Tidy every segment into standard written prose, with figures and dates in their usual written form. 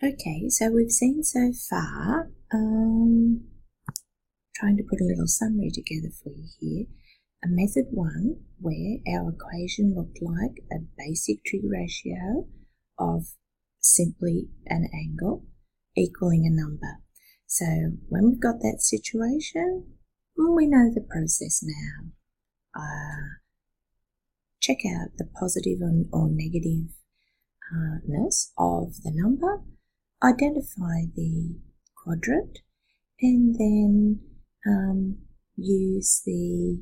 Okay, so we've seen so far, trying to put a little summary together for you here, a method 1 where our equation looked like a basic trig ratio of simply an angle equaling a number. So when we've got that situation, we know the process now. Check out the positive or negativeness of the number, identify the quadrant, and then use the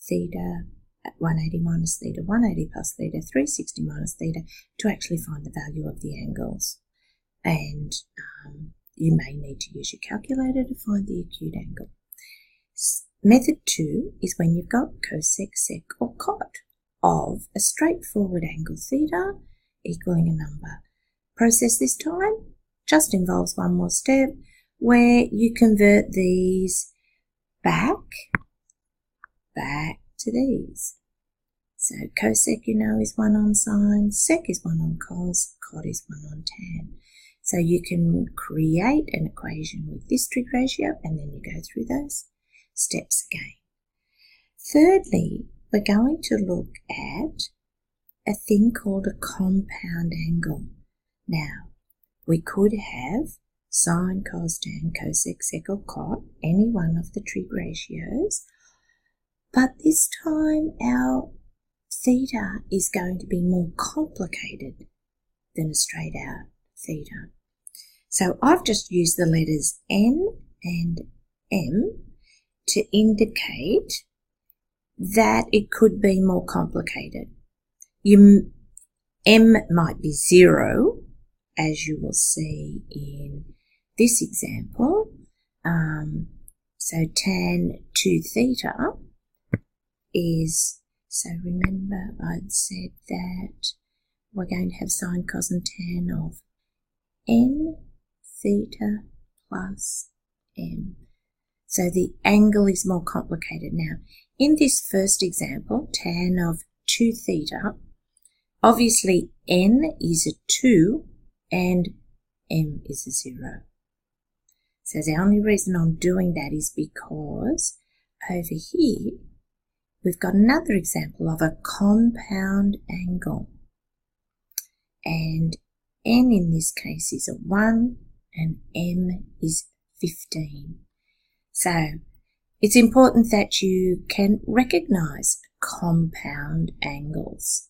theta at 180 minus theta, 180 plus theta, 360 minus theta to actually find the value of the angles. And you may need to use your calculator to find the acute angle. Method 2 is when you've got cosec, sec, or cot of a straightforward angle theta equaling a number. Process this time just involves one more step where you convert these back to these. So cosec, you know, is 1 on sine, sec is 1 on cos, cot is 1 on tan. So you can create an equation with this trig ratio and then you go through those steps again. Thirdly, we're going to look at a thing called a compound angle. Now, we could have sine, cos, tan, cosec, sec, or cot, any one of the trig ratios, but this time our theta is going to be more complicated than a straight out theta. So I've just used the letters N and M to indicate that it could be more complicated. M might be 0, as you will see in this example. So tan 2 theta is, so remember I'd said that we're going to have sine, cos and tan of n theta plus m. So the angle is more complicated. Now, in this first example, tan of 2 theta, obviously n is a 2 and m is a 0. So the only reason I'm doing that is because over here we've got another example of a compound angle. And n in this case is a 1 and m is 15. So it's important that you can recognize compound angles.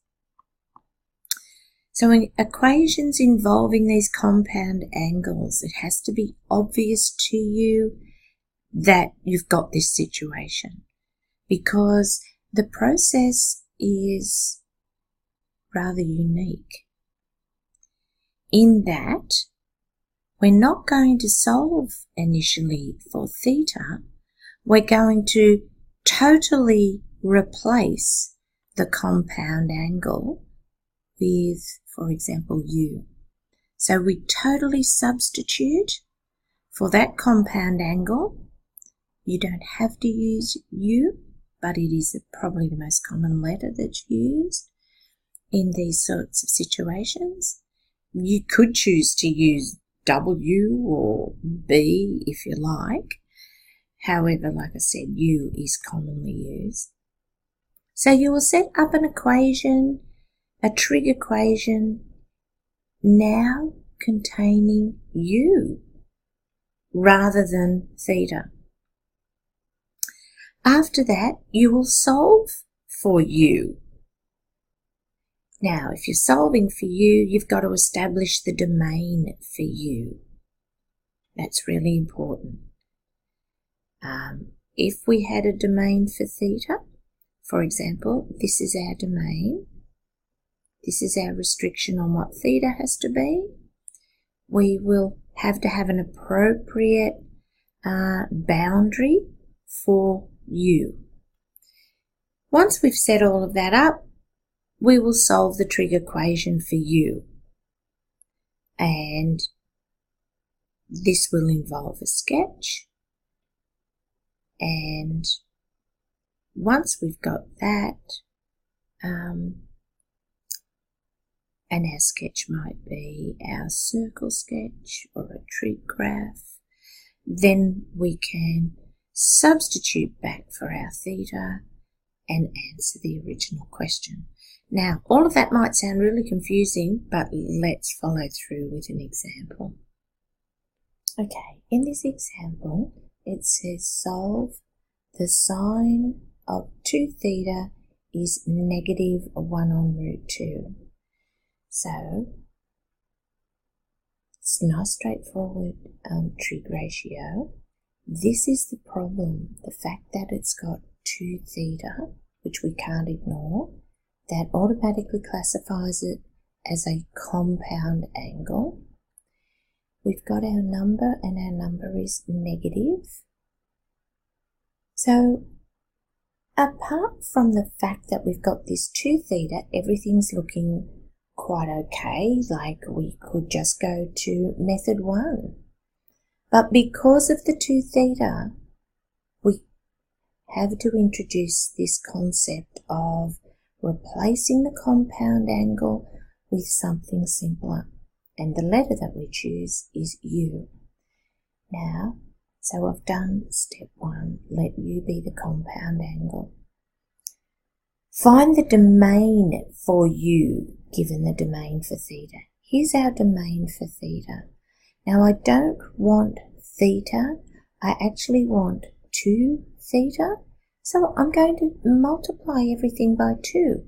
So in equations involving these compound angles, it has to be obvious to you that you've got this situation, because the process is rather unique in that we're not going to solve initially for theta. We're going to totally replace the compound angle with, for example, u. So we totally substitute for that compound angle. You don't have to use u, but it is probably the most common letter that's used in these sorts of situations. You could choose to use W or B if you like. However, like I said, U is commonly used. So you will set up an equation, a trig equation, now containing U rather than theta. After that, you will solve for U. Now, if you're solving for U, you've got to establish the domain for U. That's really important. If we had a domain for theta, for example, this is our domain. This is our restriction on what theta has to be. We will have to have an appropriate boundary for U. Once we've set all of that up, we will solve the trig equation for U. And this will involve a sketch. And once we've got that, and our sketch might be our circle sketch or a trig graph, then we can substitute back for our theta and answer the original question. Now, all of that might sound really confusing, but let's follow through with an example. Okay, in this example, it says solve the sine of 2 theta is negative 1 on root 2. So, it's a nice straightforward trig ratio. This is the problem, the fact that it's got 2 theta, which we can't ignore, that automatically classifies it as a compound angle. We've got our number, and our number is negative. So, apart from the fact that we've got this 2 theta, everything's looking quite okay, like we could just go to method 1. But because of the 2 theta, we have to introduce this concept of replacing the compound angle with something simpler. And the letter that we choose is U. Now, so I've done step 1, let U be the compound angle. Find the domain for U given the domain for theta. Here's our domain for theta. Now I don't want theta, I actually want 2 theta. So I'm going to multiply everything by 2.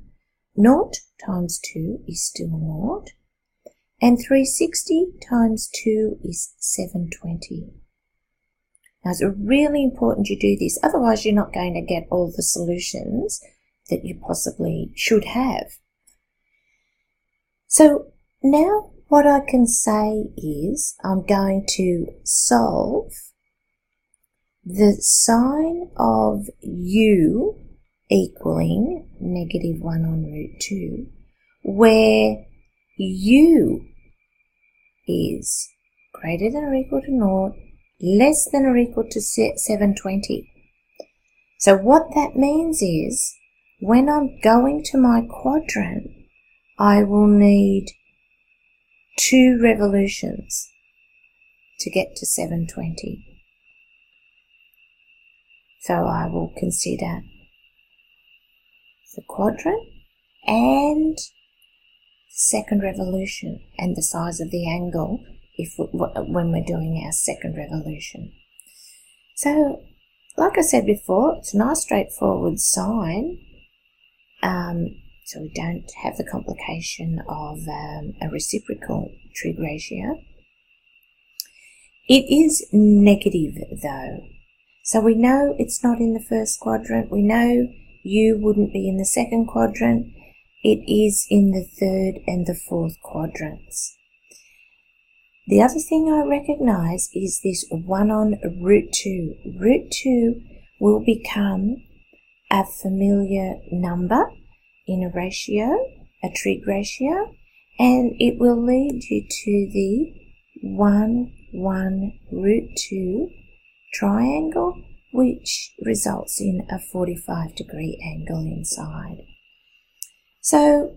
0 times 2 is still 0. And 360 times 2 is 720. Now it's really important you do this, otherwise you're not going to get all the solutions that you possibly should have. So now what I can say is I'm going to solve the sine of U equaling negative 1 on root 2, where U is greater than or equal to 0, less than or equal to 720. So what that means is, when I'm going to my quadrant, I will need 2 revolutions to get to 720. So I will consider the quadrant and second revolution and the size of the angle when we're doing our second revolution. So, like I said before, it's a nice straightforward sine. So we don't have the complication of a reciprocal trig ratio. It is negative though. So we know it's not in the first quadrant. We know U wouldn't be in the second quadrant. It is in the third and the fourth quadrants. The other thing I recognise is this 1 on root 2. Root 2 will become a familiar number in a ratio, a trig ratio, and it will lead you to the 1, 1, root 2 triangle, which results in a 45-degree angle inside. So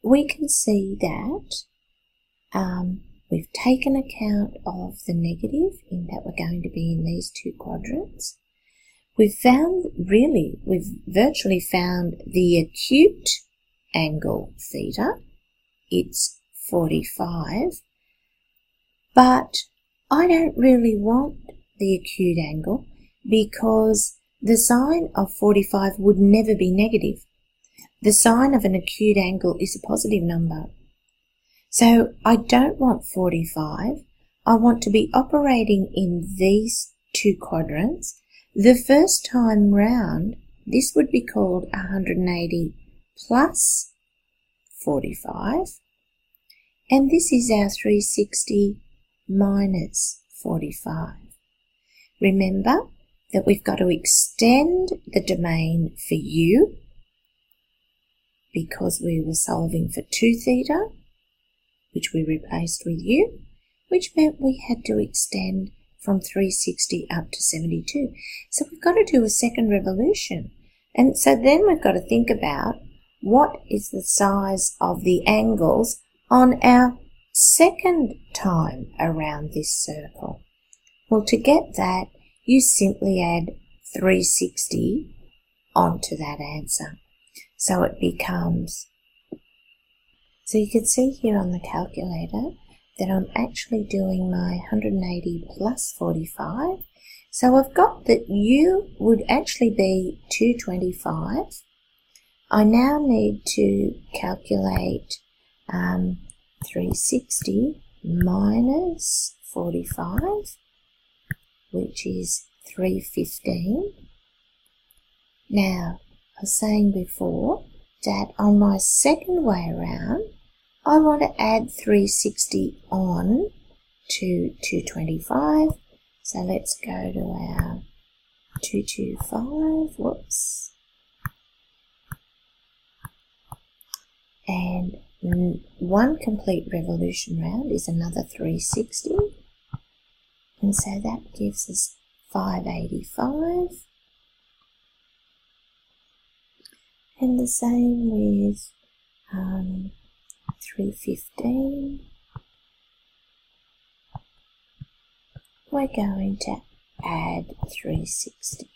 we can see that we've taken account of the negative in that we're going to be in these 2 quadrants. We've virtually found the acute angle theta. It's 45, but I don't really want the acute angle because the sine of 45 would never be negative. The sine of an acute angle is a positive number. So I don't want 45. I want to be operating in these 2 quadrants. The first time round, this would be called 180 plus 45. And this is our 360 minus 45. Remember that we've got to extend the domain for U because we were solving for 2 theta, which we replaced with U, which meant we had to extend from 360 up to 72. So we've got to do a second revolution. And so then we've got to think about what is the size of the angles on our second time around this circle? Well, to get that, you simply add 360 onto that answer. So it becomes, so you can see here on the calculator that I'm actually doing my 180 plus 45. So I've got that U would actually be 225. I now need to calculate 360 minus 45, which is 315. Now, I was saying before that on my second way around, I want to add 360 on to 225. So let's go to our 225, whoops. And one complete revolution round is another 360. And so that gives us 585. And the same with 315. We're going to add 360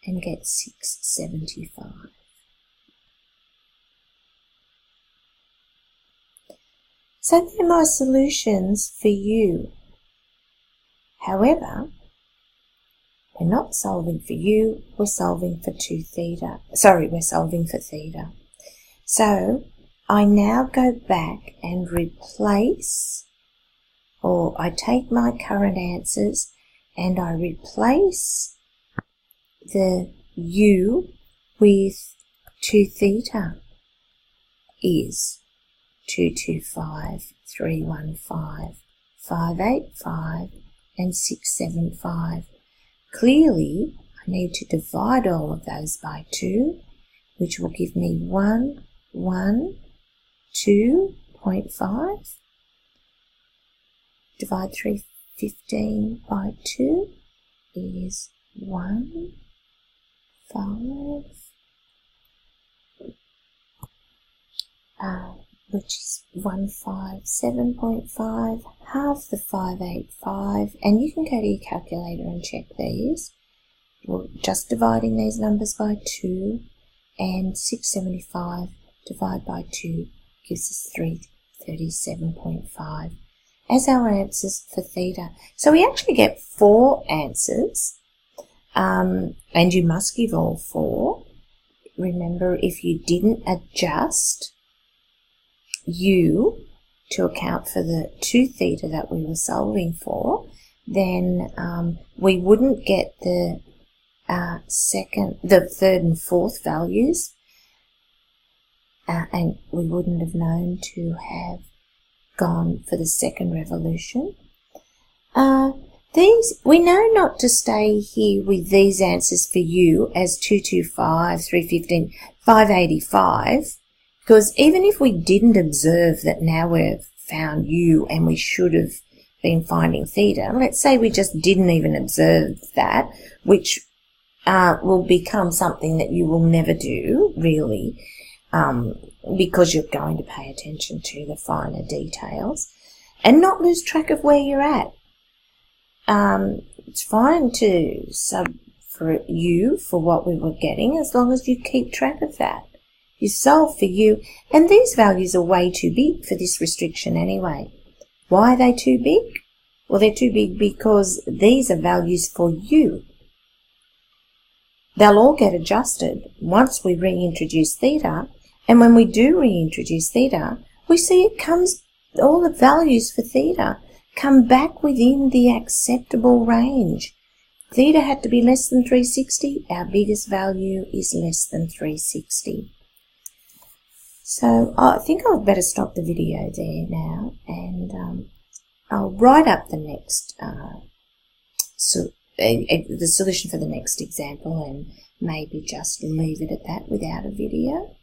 and get 675. So they're my solutions for U. However, we're not solving for U, we're solving for 2 theta. Sorry, we're solving for theta. So I now go back and replace, or I take my current answers and I replace the U with 2 theta is 225, 315, 585 and 675. Clearly, I need to divide all of those by 2, which will give me 112.5. Divide 315 by 2 is 1, 5, which is 157.5, half the 585, and you can go to your calculator and check these. We're just dividing these numbers by 2, and 675 divided by 2 gives us 337.5 as our answers for theta. So we actually get 4 answers, and you must give all 4. Remember, if you didn't adjust U to account for the 2 theta that we were solving for, then we wouldn't get the third and fourth values, and we wouldn't have known to have gone for the second revolution. We know not to stay here with these answers for U as 225, 315, 585, because even if we didn't observe that now we've found U and we should have been finding theta, let's say we just didn't even observe that, which will become something that you will never do, really, because you're going to pay attention to the finer details and not lose track of where you're at. It's fine to sub for U for what we were getting as long as you keep track of that. You solve for U, and these values are way too big for this restriction anyway. Why are they too big? Well, they're too big because these are values for U. They'll all get adjusted once we reintroduce theta, and when we do reintroduce theta, we see all the values for theta come back within the acceptable range. Theta had to be less than 360. Our biggest value is less than 360. So I think I'd better stop the video there now, and I'll write up the next the solution for the next example, and maybe just leave it at that without a video.